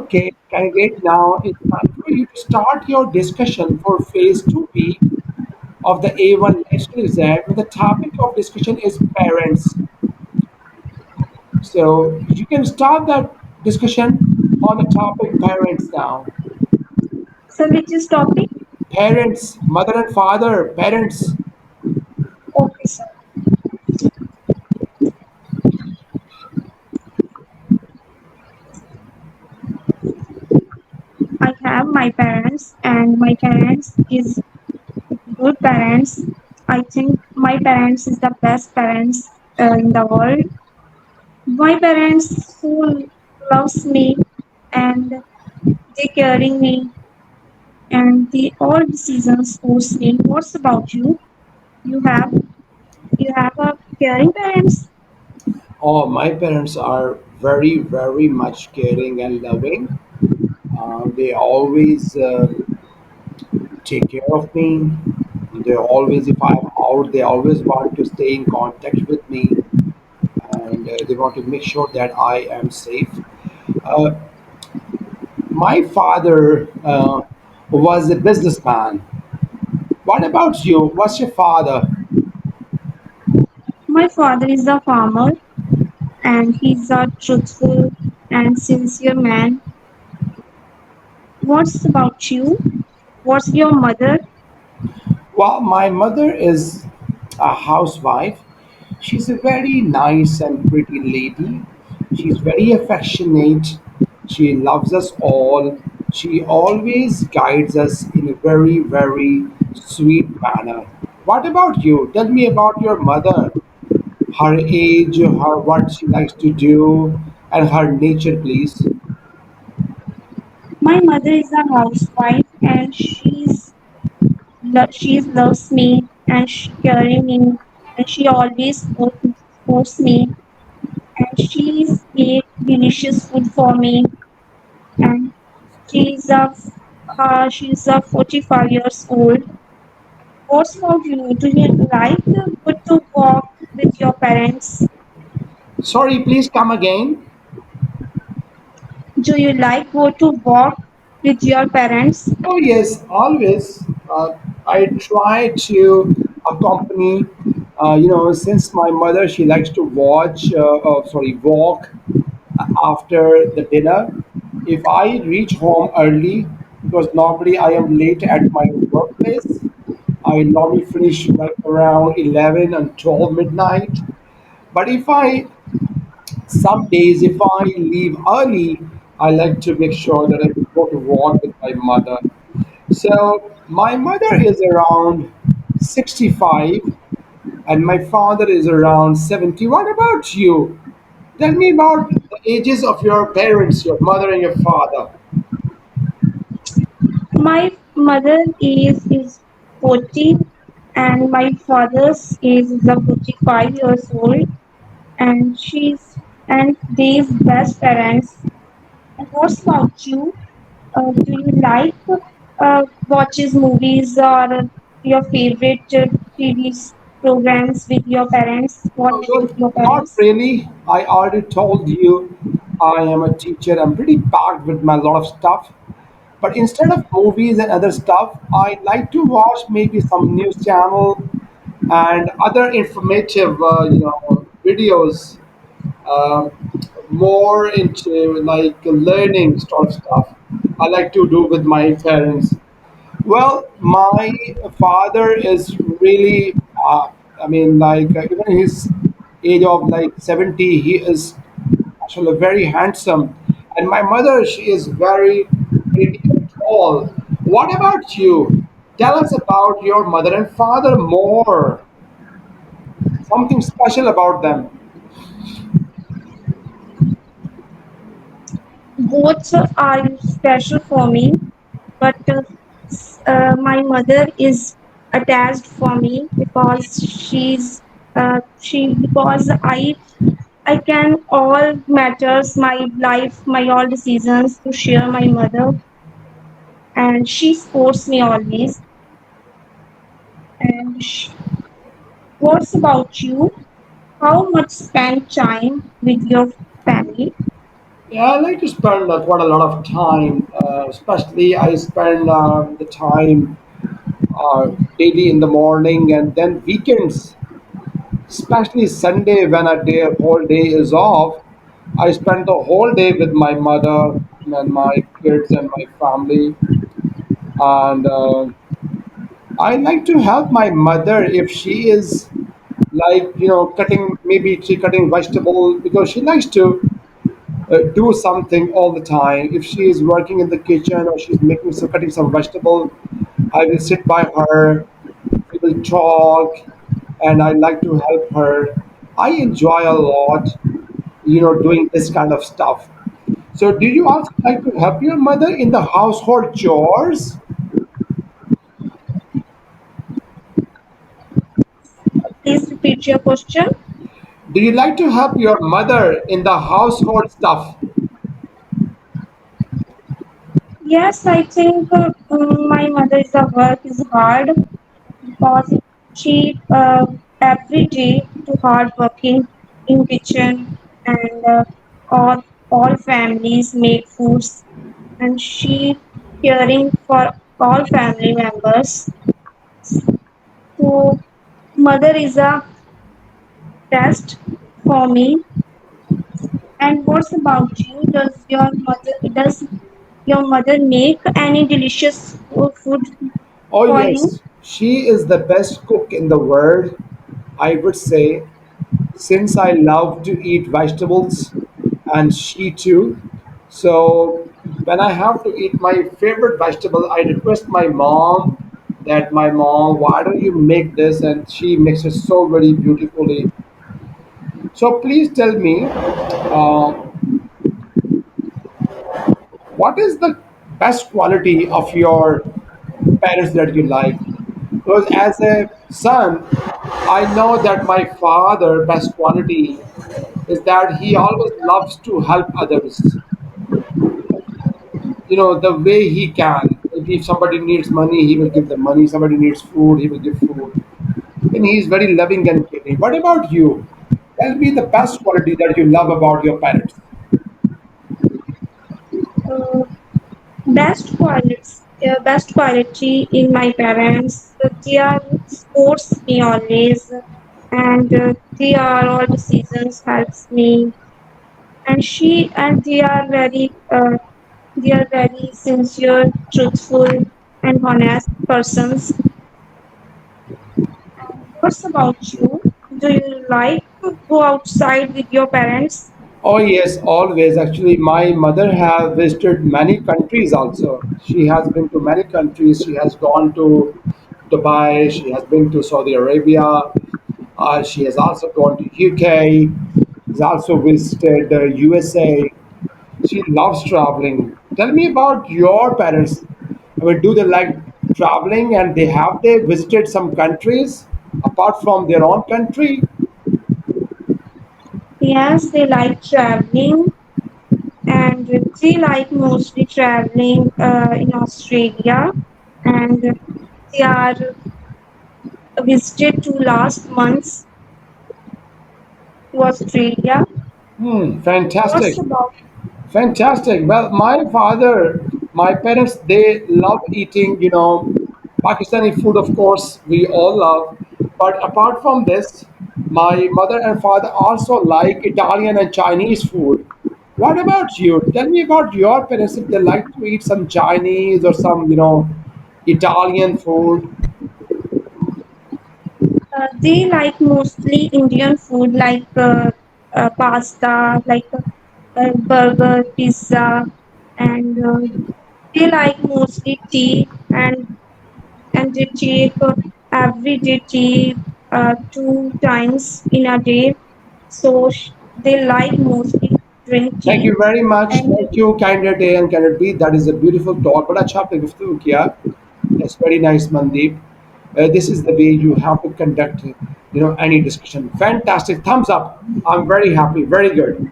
Okay, candidate, now it's time for you to start your discussion for phase 2B of the A1 national exam. The topic of discussion is parents. So you can start that discussion on the topic parents now. So which is topic? Parents, mother and father, parents. Okay, sir. I have my parents, and my parents is good parents. I think my parents is the best parents in the world. My parents who loves me and they caring me and they all decisions force me. What's about you? You have you have a caring parents? Oh, my parents are very, very much caring and loving. They always take care of me. They always, if I'm out, they always want to stay in contact with me, and they want to make sure that I am safe. Uh, my father was a businessman. What about you? What's your father? My father is a farmer and he's a truthful and sincere man. What's about you? What's your mother? Well, my mother is a housewife. She's a very nice and pretty lady. She's very affectionate. She loves us all. She always guides us in a very, very sweet manner. What about you? Tell me about your mother, her age, her what she likes to do, and her nature, please. My mother is a housewife and she loves me and she caring me and she always supports me and she's made delicious food for me and she's a she's a 45 years old. What's about you? Do you like go to walk with your parents? Sorry, please come again. Do you like go to walk with your parents? Oh, yes, always. I try to accompany, since my mother, she likes to walk after the dinner. If I reach home early, because normally I am late at my workplace, I normally finish like around 11 and 12 midnight. But some days, if I leave early, I like to make sure that I go to walk with my mother. So my mother is around 65 and my father is around 70. What about you? Tell me about the ages of your parents, your mother and your father. My mother is 40 and my father's age is a 45 years old and she's and these best parents. And what's about you? Do you like watches movies or your favorite TV programs with your parents? Watch Well, with your not parents? really. I already told you I am a teacher. I'm pretty packed with my lot of stuff. But instead of movies and other stuff, I like to watch maybe some news channel and other informative, videos, um, more into like learning sort of stuff. I like to do with my parents. Well, my father is really, even in his age of like 70, he is actually very handsome. And my mother, she is very pretty and tall. What about you? Tell us about your mother and father more. Something special about them. Both are special for me, but my mother is attached for me because I can all matters my life my all decisions to share my mother and she supports me always. And what's about you? How much spend time with your family? Yeah, I like to spend quite a lot of time, especially I spend the time daily in the morning and then weekends, especially Sunday when a day, whole day is off. I spend the whole day with my mother and my kids and my family. And I like to help my mother if she is like, cutting, maybe she cutting vegetable because she likes to do something all the time. If she is working in the kitchen or she's making some cutting some vegetable, I will sit by her. We will talk, and I like to help her. I enjoy a lot, doing this kind of stuff. So, do you also like to help your mother in the household chores? Please repeat your question. Do you like to help your mother in the household stuff? Yes, I think my mother is a work is hard because she every day to hard working in kitchen and all families make foods and she caring for all family members. So mother is a test for me. And what's about you? Does your mother make any delicious food Oh, for you? yes. She is the best cook in the world, I would say, since I love to eat vegetables and she too. So when I have to eat my favorite vegetable, I request my mom that my mom, why don't you make this? And she makes it so very beautifully. So please tell me, what is the best quality of your parents that you like? Because as a son, I know that my father best quality is that he always loves to help others, the way he can. If somebody needs money, he will give them money. Somebody needs food, he will give food. And he is very loving and caring. What about you? Tell me the best quality that you love about your parents. Uh, best quality in my parents. They are supports me always, and they are all decisions helps me. And they are very sincere, truthful, and honest persons. What's about you? Do you like to go outside with your parents? Oh yes, always. Actually, my mother has visited many countries also. She has been to many countries. She has gone to Dubai. She has been to Saudi Arabia. She has also gone to UK. She's also visited the USA. She loves traveling. Tell me about your parents. I mean, do they like traveling and they visited some countries apart from their own country? Yes, they like traveling and they like mostly traveling in Australia and they are visited to last months to Australia. What's Fantastic. about Fantastic. Well, my parents, they love eating, Pakistani food, of course, we all love. But apart from this, my mother and father also like Italian and Chinese food. What about you? Tell me about your parents if they like to eat some Chinese or some, Italian food. they like mostly Indian food like pasta, like burger, pizza, and they like mostly tea and they take everyday tea 2 times in a day. So they like mostly drink Thank tea you very much. and Thank you, candidate A and candidate B. That is a beautiful talk. बड़ा अच्छा आपने गुफ्तगू किया. That's very nice, Mandeep. This is the way you have to conduct, any discussion. Fantastic. Thumbs up. I'm very happy. Very good.